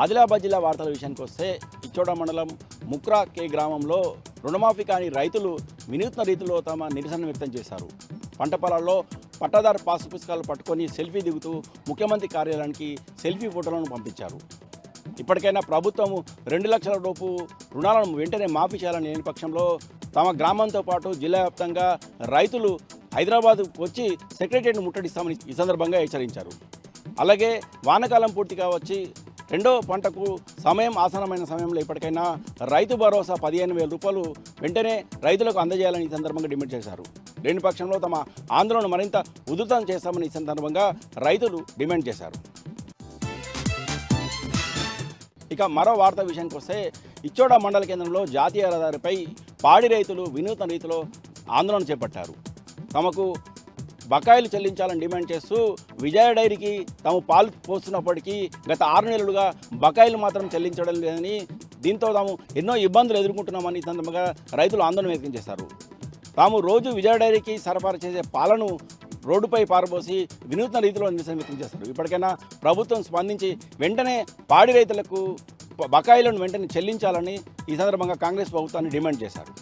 ఆదిలాబాద్ జిల్లా వార్తల విషయానికి వస్తే ఇచ్చోడ మండలం ముక్రా కే గ్రామంలో రుణమాఫీ కాని రైతులు వినూత్న రీతిలో తమ నిరసన వ్యక్తం చేశారు. పంట పొలాల్లో పట్టాదారు పాసు పుస్తకాలు పట్టుకొని సెల్ఫీ దిగుతూ ముఖ్యమంత్రి కార్యాలయానికి సెల్ఫీ ఫోటోలను పంపించారు. ఇప్పటికైనా ప్రభుత్వం 2 లక్షల రూపు రుణాలను వెంటనే మాఫీ చేయాలని లేని పక్షంలో తమ గ్రామంతో పాటు జిల్లా వ్యాప్తంగా రైతులు హైదరాబాద్ వచ్చి సెక్రటరీని ముట్టడిస్తామని ఈ సందర్భంగా హెచ్చరించారు. అలాగే వానాకాలం పూర్తిగా వచ్చి రెండో పంటకు సమయం ఆసనమైన సమయంలో ఇప్పటికైనా రైతు భరోసా 15,000 రూపాయలు వెంటనే రైతులకు అందజేయాలని ఈ సందర్భంగా డిమాండ్ చేశారు. లేని పక్షంలో తమ ఆందోళన మరింత ఉధృతం చేస్తామని ఈ సందర్భంగా రైతులు డిమాండ్ చేశారు. ఇక మరో వార్త విషయానికి వస్తే ఇచ్చోడ మండల కేంద్రంలో జాతీయ రహదారిపై పాడి రైతులు వినూత్న రీతిలో ఆందోళన చేపట్టారు. తమకు బకాయిలు చెల్లించాలని డిమాండ్ చేస్తూ విజయ డైరీకి తాము పాలు పోస్తున్నప్పటికీ గత 6 నెలలుగా బకాయిలు మాత్రం చెల్లించడం లేదని, దీంతో తాము ఎన్నో ఇబ్బందులు ఎదుర్కొంటున్నామని సందర్భంగా రైతులు ఆందోళన వ్యక్తం చేశారు. తాము రోజు విజయ డైరీకి సరఫరా చేసే పాలను రోడ్డుపై పారబోసి వినూత్న రీతిలో నిరసన వ్యక్తం చేస్తారు. ఇప్పటికైనా ప్రభుత్వం స్పందించి వెంటనే పాడి రైతులకు బకాయిలను వెంటనే చెల్లించాలని ఈ సందర్భంగా కాంగ్రెస్ ప్రభుత్వాన్ని డిమాండ్ చేశారు.